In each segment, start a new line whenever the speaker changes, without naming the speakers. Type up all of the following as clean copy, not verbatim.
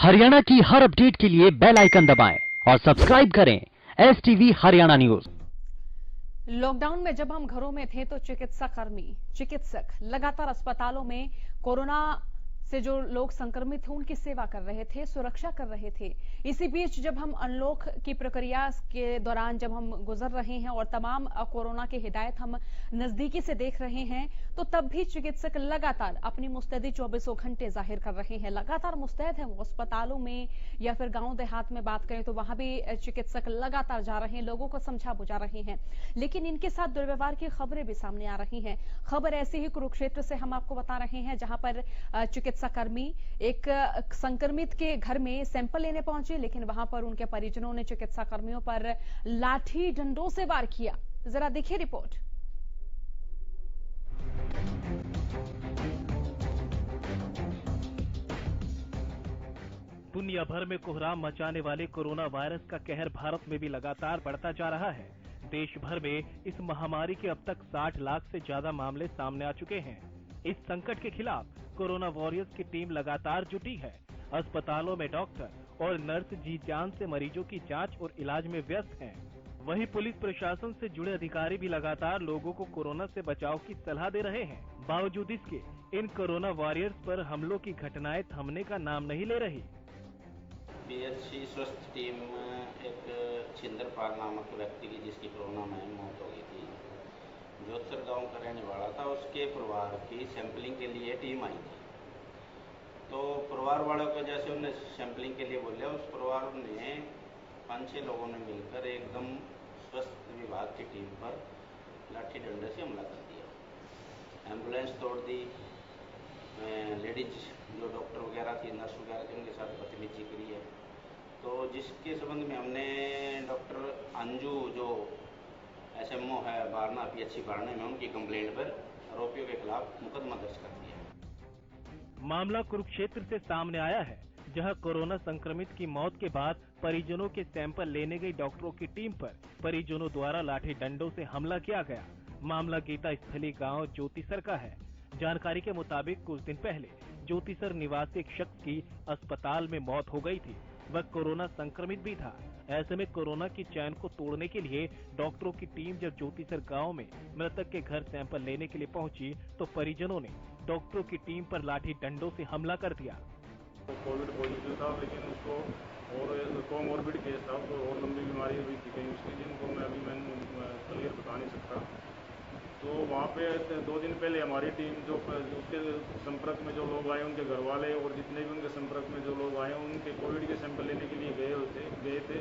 हरियाणा की हर अपडेट के लिए बेल आइकन दबाएं और सब्सक्राइब करें STV हरियाणा न्यूज।
लॉकडाउन में जब हम घरों में थे तो चिकित्सक लगातार अस्पतालों में कोरोना से जो लोग संक्रमित थे उनकी सेवा कर रहे थे, सुरक्षा कर रहे थे। इसी बीच जब हम अनलॉक की प्रक्रिया के दौरान जब हम गुजर रहे हैं और तमाम कोरोना की हिदायत हम नजदीकी से देख रहे हैं, तो तब भी चिकित्सक लगातार अपनी मुस्तैदी 24 घंटे जाहिर कर रहे हैं। लगातार मुस्तैद है वो अस्पतालों में या फिर गांव देहात में बात करें तो वहां भी चिकित्सक लगातार जा रहे हैं, लोगों को समझा बुझा रहे हैं। लेकिन इनके साथ दुर्व्यवहार की खबरें भी सामने आ रही हैं। खबर ऐसी ही कुरुक्षेत्र से हम आपको बता रहे हैं, जहां पर चिकित्साकर्मी एक संक्रमित के घर में सैंपल लेने पहुंचे, लेकिन वहां पर उनके परिजनों ने चिकित्साकर्मियों पर लाठी डंडों से वार किया। जरा देखिए रिपोर्ट।
दुनिया भर में कोहराम मचाने वाले कोरोना वायरस का कहर भारत में भी लगातार बढ़ता जा रहा है। देश भर में इस महामारी के अब तक 60 लाख से ज्यादा मामले सामने आ चुके हैं। इस संकट के खिलाफ कोरोना वॉरियर्स की टीम लगातार जुटी है। अस्पतालों में डॉक्टर और नर्स जी जान से मरीजों की जांच और इलाज में व्यस्त हैं। वहीं पुलिस प्रशासन से जुड़े अधिकारी भी लगातार लोगों को कोरोना से बचाव की सलाह दे रहे हैं। बावजूद इसके इन कोरोना वॉरियर्स पर हमलों की घटनाएं थमने का नाम नहीं ले रही।
BHC स्वस्थ टीम एक छिंदरपाल नामक व्यक्ति की, जिसकी कोरोना में मौत हो गई थी, जोतसर गांव का रहने वाला था, उसके परिवार की सैंपलिंग के लिए टीम आई थी। तो परिवार वालों को जैसे उन्हें सैंपलिंग के लिए बोले, उस परिवार ने 5-6 लोगों ने मिलकर एकदम स्वास्थ्य विभाग की टीम पर लाठी डंडे से हमला कर दिया। एम्बुलेंस तोड़ दी। लेडीज जो डॉक्टर वगैरह थी, नर्स वगैरह थी, उनके साथ बदतमीजी करी है। तो जिसके संबंध में हमने डॉक्टर अंजू जो SMO है बारना PHC बारने में, उनकी कंप्लेंट पर आरोपियों के खिलाफ मुकदमा दर्ज कर दिया।
मामला कुरुक्षेत्र से सामने आया है, जहां कोरोना संक्रमित की मौत के बाद परिजनों के सैंपल लेने गई डॉक्टरों की टीम पर परिजनों द्वारा लाठी डंडों से हमला किया गया। मामला गीता स्थली गाँव ज्योतिसर का है। जानकारी के मुताबिक कुछ दिन पहले ज्योतिसर निवासी एक शख्स की अस्पताल में मौत हो गई थी। वह कोरोना संक्रमित भी था। ऐसे में कोरोना की चैन को तोड़ने के लिए डॉक्टरों की टीम जब ज्योतिसर गांव में मृतक के घर सैंपल लेने के लिए पहुंची, तो परिजनों ने डॉक्टरों की टीम पर लाठी डंडों से हमला कर दिया।
कोविड पॉजिटिव था, लेकिन उसको और कोमॉर्बिड केस था, तो और लंबी बीमारी हुई थी कहीं उसकी, जिनको मैं क्लियर बता नहीं सकता। तो वहाँ पे 2 दिन पहले हमारी टीम जो उसके संपर्क में जो लोग आए, उनके घर वाले और जितने भी उनके संपर्क में जो लोग आए, उनके कोविड के सैंपल लेने के लिए गए थे।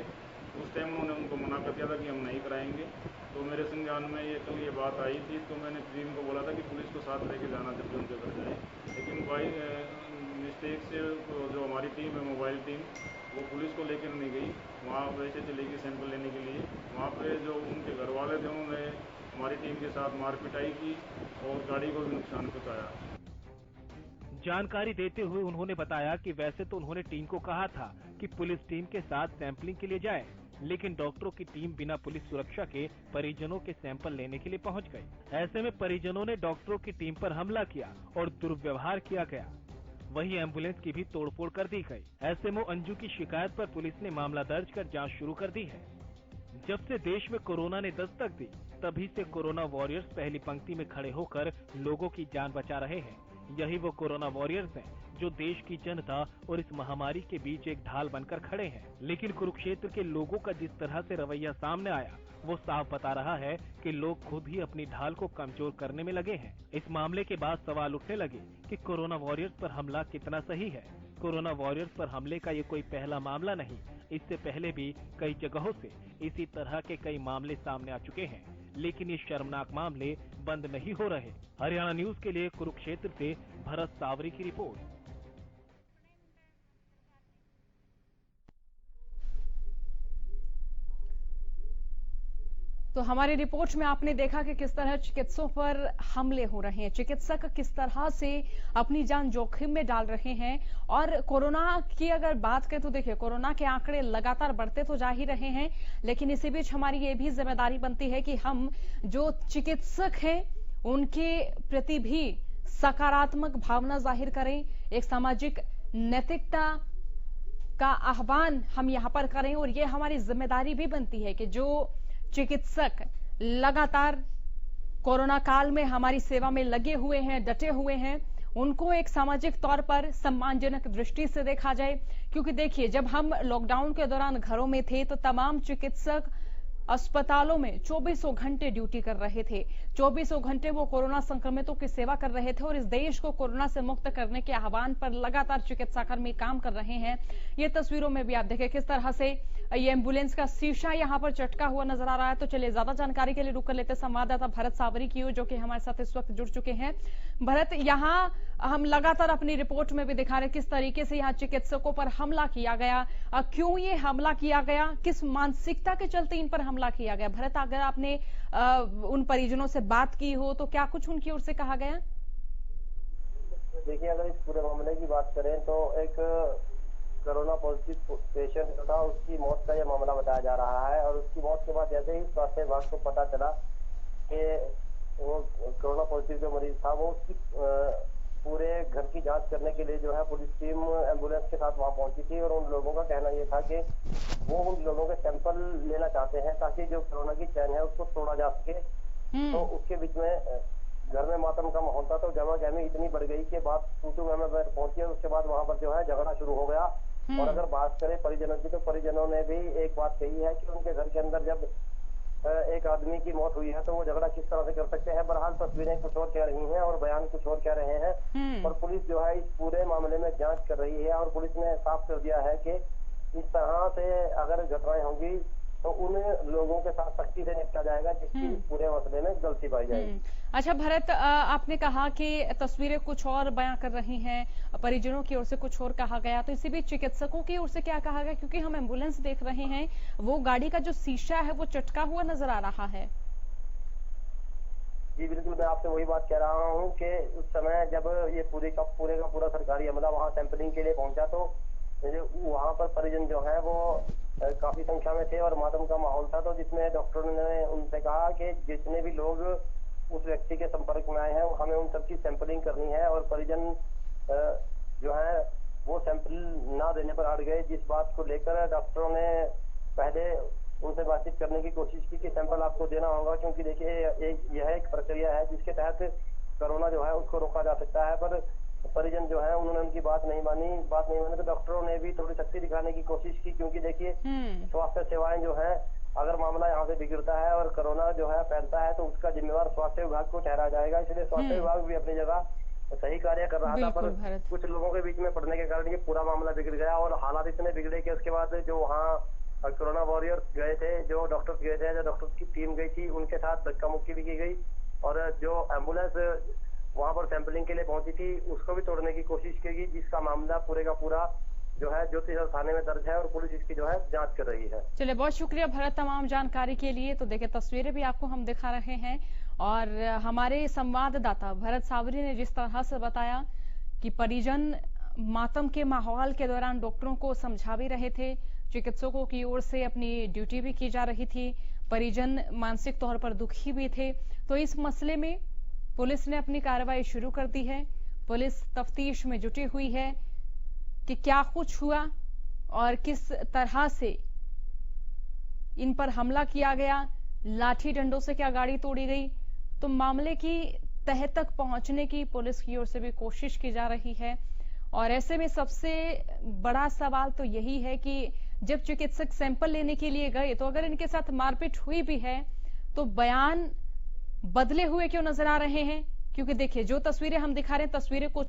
उस टाइम उन्होंने उनको मना कर दिया था कि हम नहीं कराएंगे। तो मेरे संज्ञान में कल ये बात आई थी, तो मैंने टीम को बोला था कि पुलिस को साथ लेके जाना जब भी उनके घर जाए। लेकिन बाई मिस्टेक से जो हमारी टीम है, मोबाइल टीम, वो पुलिस को लेकर नहीं गई। वहाँ वैसे चली गई सैंपल लेने के लिए। वहाँ पे जो उनके घर वाले थे, उन्होंने हमारी टीम के साथ मारपिटाई की और गाड़ी को भी नुकसान पहुंचाया।
जानकारी देते हुए उन्होंने बताया कि वैसे तो उन्होंने टीम को कहा था कि पुलिस टीम के साथ सैंपलिंग के लिए जाए, लेकिन डॉक्टरों की टीम बिना पुलिस सुरक्षा के परिजनों के सैंपल लेने के लिए पहुंच गई। ऐसे में परिजनों ने डॉक्टरों की टीम पर हमला किया और दुर्व्यवहार किया गया। वहीं एम्बुलेंस की भी तोड़फोड़ कर दी गई। SMO अंजू की शिकायत पर पुलिस ने मामला दर्ज कर जाँच शुरू कर दी है। जब से देश में कोरोना ने दस्तक दी, तभी से कोरोना वॉरियर्स पहली पंक्ति में खड़े होकर लोगों की जान बचा रहे हैं। यही वो कोरोना वॉरियर्स हैं जो देश की जनता और इस महामारी के बीच एक ढाल बनकर खड़े हैं। लेकिन कुरुक्षेत्र के लोगों का जिस तरह से रवैया सामने आया, वो साफ बता रहा है कि लोग खुद ही अपनी ढाल को कमजोर करने में लगे हैं। इस मामले के बाद सवाल उठने लगे कि कोरोना वॉरियर्स पर हमला कितना सही है। कोरोना वॉरियर्स पर हमले का ये कोई पहला मामला नहीं, इससे पहले भी कई जगहों से इसी तरह के कई मामले सामने आ चुके हैं, लेकिन ये शर्मनाक मामले बंद नहीं हो रहे। हरियाणा न्यूज के लिए कुरुक्षेत्र से भरत सावरी की रिपोर्ट।
तो हमारी रिपोर्ट में आपने देखा कि किस तरह चिकित्सकों पर हमले हो रहे हैं, चिकित्सक किस तरह से अपनी जान जोखिम में डाल रहे हैं। और कोरोना की अगर बात करें तो देखिए, कोरोना के आंकड़े लगातार बढ़ते तो जा ही रहे हैं, लेकिन इसी बीच हमारी ये भी जिम्मेदारी बनती है कि हम जो चिकित्सक हैं उनके प्रति भी सकारात्मक भावना जाहिर करें, एक सामाजिक नैतिकता का आह्वान हम यहाँ पर करें और ये हमारी जिम्मेदारी भी बनती है कि जो चिकित्सक लगातार कोरोना काल में हमारी सेवा में लगे हुए हैं, डटे हुए हैं, उनको एक सामाजिक तौर पर सम्मानजनक दृष्टि से देखा जाए। क्योंकि देखिए, जब हम लॉकडाउन के दौरान घरों में थे तो तमाम चिकित्सक अस्पतालों में 24 घंटे ड्यूटी कर रहे थे। 24 घंटे वो कोरोना संक्रमितों की सेवा कर रहे थे और इस देश को कोरोना से मुक्त करने के आह्वान पर लगातार चिकित्साकर्मी काम कर रहे हैं। ये तस्वीरों में भी आप देखें किस तरह से ये एम्बुलेंस का शीशा यहां पर चटका हुआ नजर आ रहा है। तो चलिए ज्यादा जानकारी के लिए रुक कर लेते संवाददाता भरत सावरी की ओर, जो कि हमारे साथ इस वक्त जुड़ चुके हैं। भरत, यहाँ हम लगातार अपनी रिपोर्ट में भी दिखा रहे किस तरीके से यहाँ चिकित्सकों पर हमला किया गया, क्यों ये हमला किया गया, किस मानसिकता के चलते इन पर हमला किया गया। भरत, अगर आपने उन परिजनों से बात की हो तो क्या कुछ उनकी ओर से कहा गया?
देखिए, अगर इस पूरे मामले की बात करें तो एक कोरोना पॉजिटिव पेशेंट था, उसकी मौत का यह मामला बताया जा रहा है। और उसकी मौत के बाद जैसे ही स्वास्थ्य विभाग को पता चला कि वो कोरोना पॉजिटिव जो मरीज था, वो उसकी पूरे घर की जांच करने के लिए जो है पुलिस टीम एम्बुलेंस के साथ वहां पहुंची थी। और उन लोगों का कहना यह था कि वो उन लोगों के सैंपल लेना चाहते हैं ताकि जो कोरोना की चैन है उसको तोड़ा जा सके। तो उसके बीच में घर में मातम का माहौल था, तो जमा गहमी इतनी बढ़ गई कि बात पूछू में पहुंची। उसके बाद वहां पर जो है झगड़ा शुरू हो गया। और अगर बात करें परिजनों की, तो परिजनों ने भी एक बात कही है कि उनके घर के अंदर जब एक आदमी की मौत हुई है तो वो झगड़ा किस तरह से कर सकते हैं। बहरहाल तस्वीरें कुछ और कह रही हैं और बयान कुछ और कह रहे हैं। और पुलिस जो है इस पूरे मामले में जांच कर रही है और पुलिस ने साफ कर दिया है कि इस तरह से अगर घटनाएं होंगी तो उन लोगों के साथ सख्ती से निपटा जाएगा जिसकी पूरे मसले में गलती पाई जाएगी।
अच्छा भरत, आपने कहा कि तस्वीरें कुछ और बयां कर रही हैं, परिजनों की ओर से कुछ और कहा गया, तो इसी बीच चिकित्सकों की ओर से क्या कहा गया? क्योंकि हम एम्बुलेंस देख रहे हैं, वो गाड़ी का जो शीशा है वो चटका हुआ नजर आ रहा है।
जी बिल्कुल, मैं आपसे वही बात कह रहा हूँ कि उस समय जब ये पूरे का पूरा सरकारी अमला वहाँ सैंपलिंग के लिए पहुंचा तो वहाँ पर परिजन जो है वो काफी संख्या में थे और मातम का माहौल था। तो जिसमें डॉक्टरों ने उनसे कहा कि जितने भी लोग उस व्यक्ति के संपर्क में आए हैं हमें उन सबकी सैंपलिंग करनी है। और परिजन जो है वो सैंपल ना देने पर अड़ गए, जिस बात को लेकर डॉक्टरों ने पहले उनसे बातचीत करने की कोशिश की कि सैंपल आपको देना होगा, क्योंकि देखिए यह एक प्रक्रिया है जिसके तहत कोरोना जो है उसको रोका जा सकता है। पर परिजन जो है उन्होंने उनकी बात नहीं मानी तो डॉक्टरों ने भी थोड़ी सख्ती दिखाने की कोशिश की, क्योंकि देखिए स्वास्थ्य सेवाएं जो है, अगर मामला यहाँ से बिगड़ता है और कोरोना जो है फैलता है तो उसका जिम्मेवार स्वास्थ्य विभाग को ठहराया जाएगा। इसलिए स्वास्थ्य विभाग भी अपनी जगह सही कार्य कर रहा था, पर कुछ लोगों के बीच में पड़ने के कारण ये पूरा मामला बिगड़ गया। और हालात इतने बिगड़े कि उसके बाद जो वहाँ कोरोना वॉरियर्स गए थे, जो डॉक्टर्स गए थे, जो डॉक्टर्स की टीम गई थी, उनके साथ धक्का मुक्की भी की गई। और जो एम्बुलेंस वहां पर सैंपलिंग के लिए पहुंची थी उसको भी तोड़ने की कोशिश की गई, जिसका मामला पूरे का पूरा जो है ज्योति थाने में दर्ज है और पुलिस इसकी जो है जांच कर रही है।
चलिए, बहुत शुक्रिया भरत तमाम जानकारी के लिए। तो देखिए, तस्वीरें भी आपको हम दिखा रहे हैं और हमारे संवाददाता भरत सावरी ने जिस तरह से बताया कि परिजन मातम के माहौल के दौरान डॉक्टरों को समझा भी रहे थे, चिकित्सकों की ओर से अपनी ड्यूटी भी की जा रही थी, परिजन मानसिक तौर पर दुखी भी थे। तो इस मसले में पुलिस ने अपनी कार्रवाई शुरू कर दी है। पुलिस तफ्तीश में जुटी हुई है कि क्या कुछ हुआ और किस तरह से इन पर हमला किया गया, लाठी डंडों से क्या गाड़ी तोड़ी गई। तो मामले की तह तक पहुंचने की पुलिस की ओर से भी कोशिश की जा रही है। और ऐसे में सबसे बड़ा सवाल तो यही है कि जब चिकित्सक सैंपल लेने के लिए गए तो अगर इनके साथ मारपीट हुई भी है तो बयान बदले हुए क्यों नजर आ रहे हैं? क्योंकि देखिए, जो तस्वीरें हम दिखा रहे हैं, तस्वीरें को